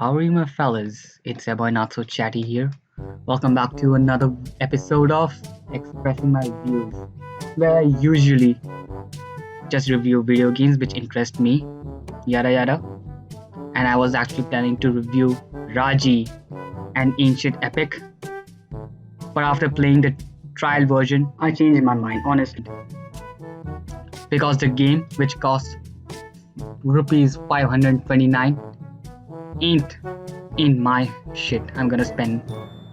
How are you, my fellas? It's your boy NotSoChatty here. Welcome back to another episode of Expressing My Views, where I usually just review video games which interest me, yada yada. And I was actually planning to review Raji, an ancient epic, but after playing the trial version, I changed my mind, honestly. Because the game, which costs rupees 529, ain't in my shit I'm gonna spend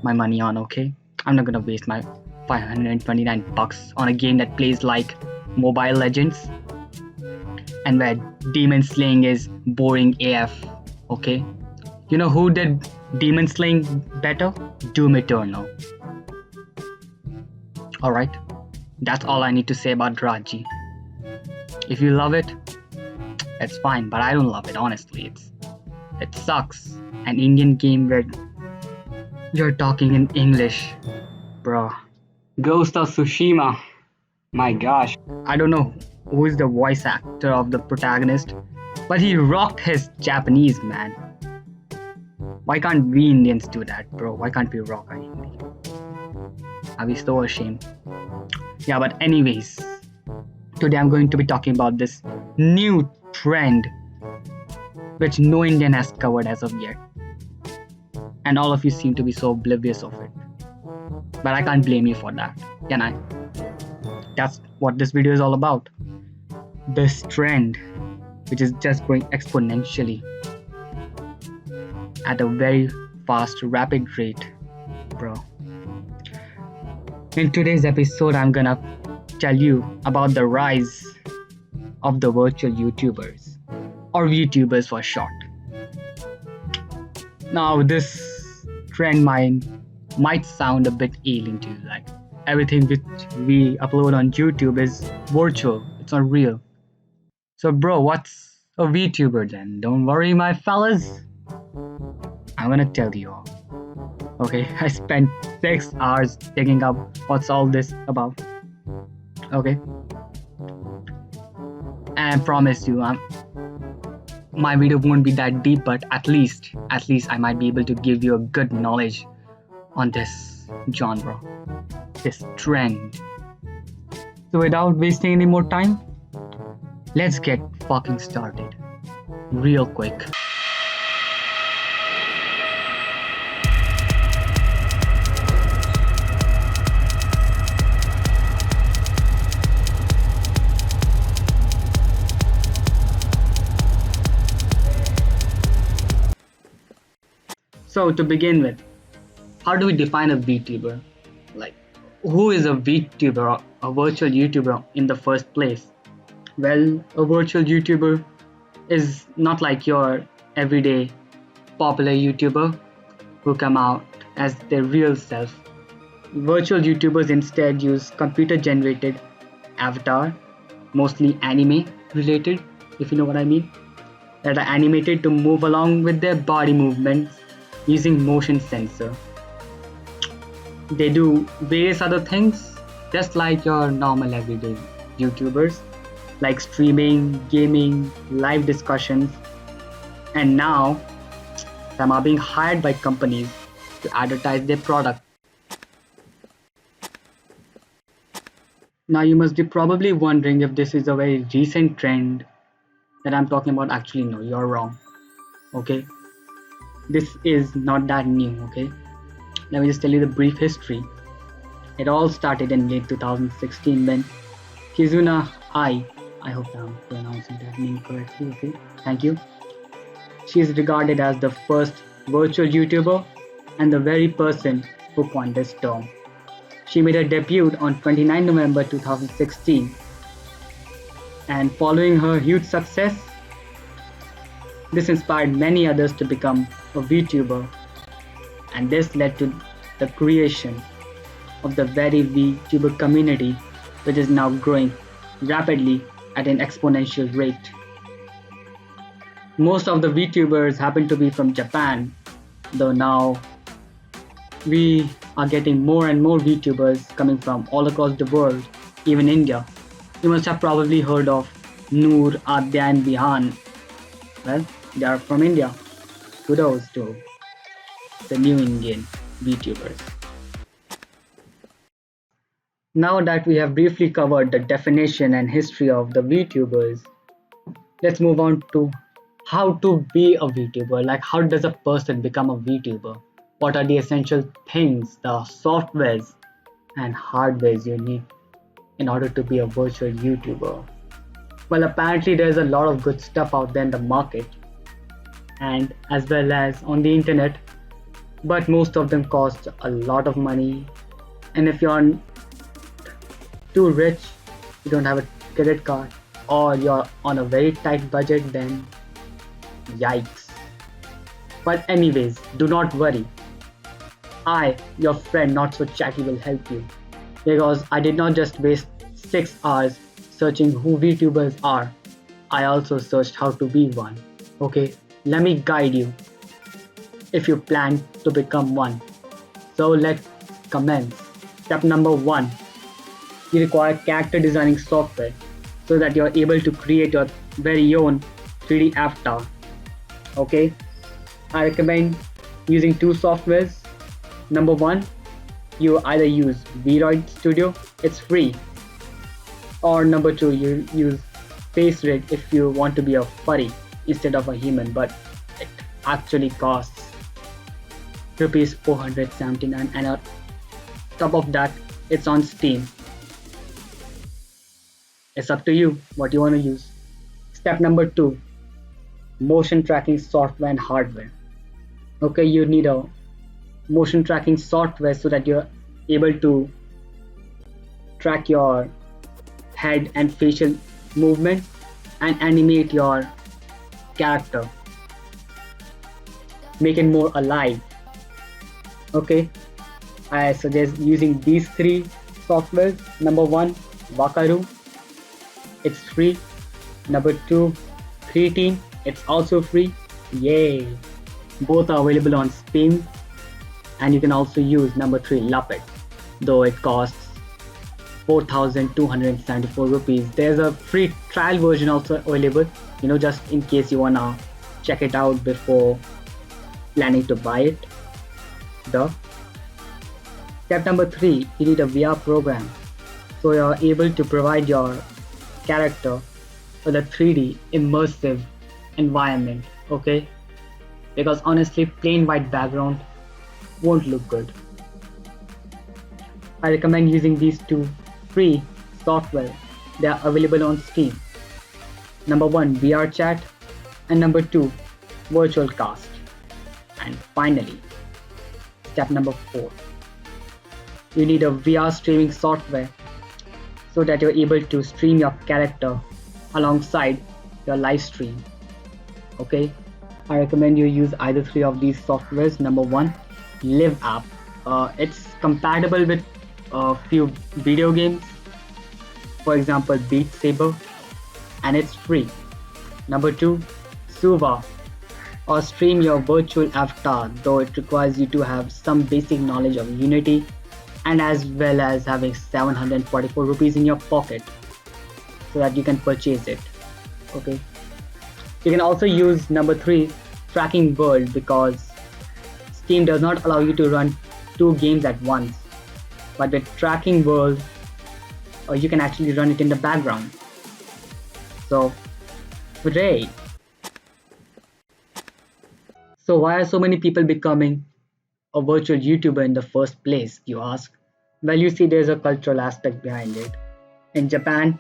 my money on, okay? I'm not gonna waste my 529 bucks on a game that plays like Mobile Legends and where demon slaying is boring AF, okay? You know who did demon slaying better? Doom Eternal. Alright, that's all I need to say about Raji. If you love it, it's fine, but I don't love it, honestly. It sucks. An Indian game where you're talking in English, bro. Ghost of Tsushima. My gosh. I don't know who is the voice actor of the protagonist, but he rocked his Japanese, man. Why can't we Indians do that, bro? Why can't we rock our Hindi? Are we so ashamed? Yeah, but anyways, today I'm going to be talking about this new trend which no Indian has covered as of yet. And all of you seem to be so oblivious of it. But I can't blame you for that, can I? That's what this video is all about. This trend, which is just growing exponentially at a very fast, rapid rate, bro. In today's episode, I'm gonna tell you about the rise of the virtual YouTubers, or VTubers for short. Now, this trend might sound a bit alien to you, like everything which we upload on YouTube is virtual, it's not real. So bro, what's a VTuber then? Don't worry, my fellas, I'm gonna tell you all. Okay, I spent 6 hours digging up what's all this about. Okay, and I promise you, my video won't be that deep, but at least I might be able to give you a good knowledge on this genre, this trend. So without wasting any more time, let's get fucking started real quick. So to begin with, how do we define a VTuber? Like, who is a VTuber, a virtual YouTuber in the first place? Well, a virtual YouTuber is not like your everyday popular YouTuber who come out as their real self. Virtual YouTubers instead use computer-generated avatar, mostly anime related, if you know what I mean, that are animated to move along with their body movements using motion sensor. They do various other things just like your normal everyday YouTubers, like streaming, gaming, live discussions, and now some are being hired by companies to advertise their product. Now you must be probably wondering if this is a very recent trend that I'm talking about. Actually no, you're wrong. Okay, this is not that new, okay? Let me just tell you the brief history. It all started in late 2016 when Kizuna AI, I hope I'm pronouncing that name correctly, okay? Thank you. She is regarded as the first virtual YouTuber and the very person who coined this term. She made her debut on 29 November 2016, and following her huge success, this inspired many others to become a VTuber, and this led to the creation of the very VTuber community, which is now growing rapidly at an exponential rate. Most of the VTubers happen to be from Japan, though now we are getting more and more VTubers coming from all across the world, even India. You must have probably heard of Noor, Adya and Bihan. Well, they are from India. kudos to the new Indian VTubers. Now that we have briefly covered the definition and history of the VTubers, let's move on to how to be a VTuber. Like, how does a person become a VTuber? What are the essential things, the softwares and hardwares you need in order to be a virtual YouTuber? Well, apparently there's a lot of good stuff out there in the market and as well as on the internet, but most of them cost a lot of money. And if you're too rich, you don't have a credit card, or you're on a very tight budget, then yikes. But anyways, do not worry. I, your friend NotSoChatty, will help you, because I did not just waste 6 hours searching who VTubers are. I also searched how to be one. Okay, let me guide you if you plan to become one. So let's commence. Step number 1. You require character designing software so that you're able to create your very own 3D avatar. Okay, I recommend using 2 softwares. Number 1, you either use VRoid Studio, it's free, or number 2, you use FaceRig if you want to be a furry instead of a human, but it actually costs rupees 479, and on top of that, it's on Steam. It's up to you what you want to use. Step number 2, motion tracking software and hardware. Okay, you need a motion tracking software so that you're able to track your head and facial movement and animate your character, make it more alive. Okay, I suggest using these 3 softwares. Number 1, Wakaru, it's free. Number 2, 3Team, it's also free. Yay! Both are available on Steam, and you can also use number 3, Lapid, though it costs 4,274 rupees. There's a free trial version also available, just in case you wanna check it out before planning to buy it. Step number 3, you need a VR program, so you're able to provide your character with a 3D immersive environment. Okay, because honestly, plain white background won't look good. I recommend using these 2 free software. They are available on Steam. Number 1, VR Chat, and number 2, Virtual Cast. And finally, step number 4, you need a VR streaming software so that you're able to stream your character alongside your live stream. Okay, I recommend you use either 3 of these softwares. Number 1, Live app. It's compatible with a few video games, for example Beat Saber, and it's free. Number 2, Suva, or stream your virtual avatar, though it requires you to have some basic knowledge of Unity and as well as having 744 rupees in your pocket so that you can purchase it. Okay, you can also use number 3, Tracking World, because Steam does not allow you to run 2 games at once, but with Tracking World you can actually run it in the background. So hooray! So why are so many people becoming a virtual YouTuber in the first place, you ask? Well, you see, there's a cultural aspect behind it. In Japan,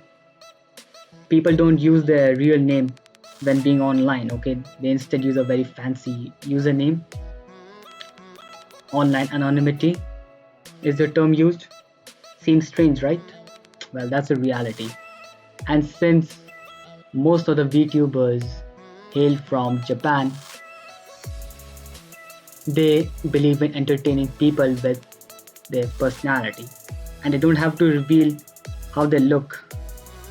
people don't use their real name when being online. Okay, they instead use a very fancy username. Online anonymity is the term used. Seems strange, right? Well, that's a reality. And since most of the VTubers hail from Japan, they believe in entertaining people with their personality, and they don't have to reveal how they look.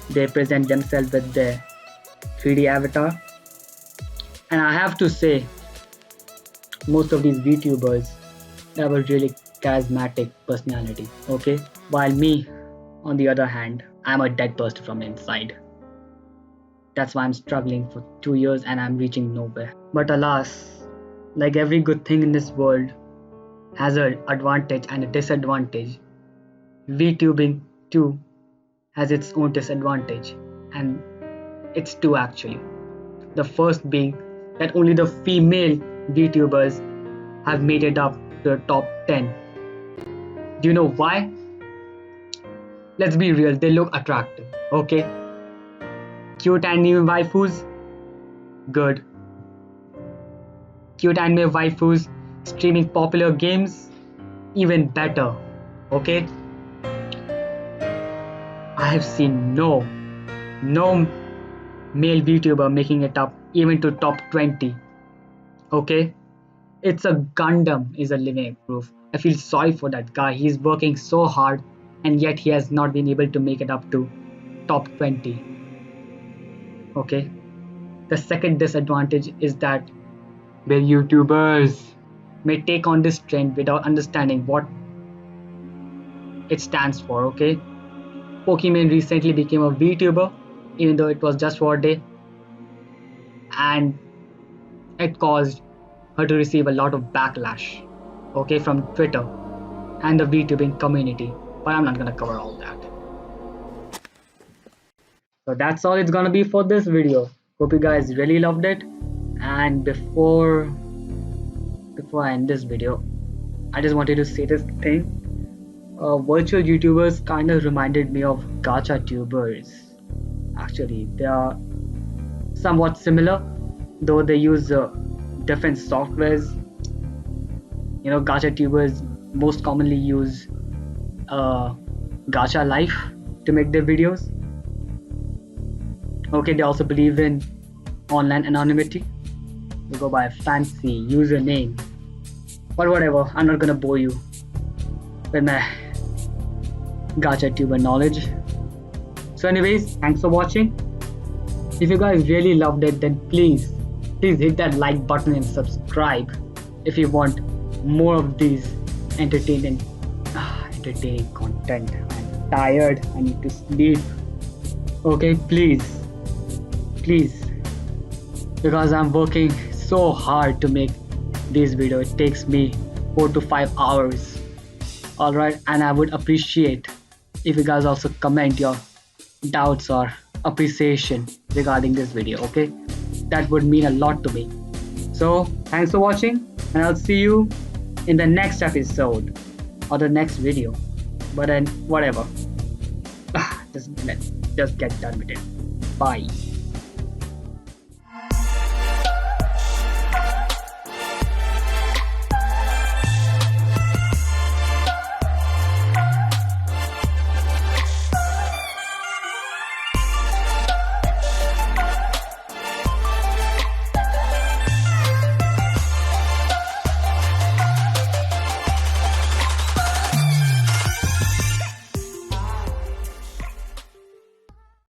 They present themselves with their 3D avatar. And I have to say, most of these VTubers have a really charismatic personality. Okay, while me, on the other hand, I'm a dead person from inside. That's why I'm struggling for 2 years and I'm reaching nowhere. But alas, Like every good thing in this world has an advantage and a disadvantage. VTubing too has its own disadvantage, and it's two actually. The first being that only the female VTubers have made it up to the top 10. Do you know why? Let's be real, they look attractive, okay? Cute anime waifus? Good. Cute anime waifus streaming popular games? Even better, okay? I have seen no male VTuber making it up even to top 20, okay? It's a Gundam is a living proof. I feel sorry for that guy. He's working so hard and yet he has not been able to make it up to top 20. Okay. The second disadvantage is that the YouTubers may take on this trend without understanding what it stands for. Okay. Pokemon recently became a VTuber, even though it was just for a day, and it caused her to receive a lot of backlash, okay, from Twitter and the VTubing community. But I'm not gonna cover all that. So that's all it's gonna be for this video. Hope you guys really loved it. And before I end this video, I just wanted to say this thing. Virtual YouTubers kind of reminded me of gacha tubers. Actually, they are somewhat similar, though they use different softwares. You know, gacha tubers most commonly use gacha life to make their videos. Okay, they also believe in online anonymity. They go by a fancy username. But whatever, I'm not gonna bore you with my gacha tuber knowledge. So anyways, thanks for watching. If you guys really loved it, then please hit that like button and subscribe if you want more of these entertaining content. I'm tired, I need to sleep. Okay, please, because I'm working so hard to make this video. It takes me 4 to 5 hours. Alright, and I would appreciate if you guys also comment your doubts or appreciation regarding this video, okay? That would mean a lot to me. So thanks for watching, and I'll see you in the next episode or the next video. But then whatever, just get done with it. Bye.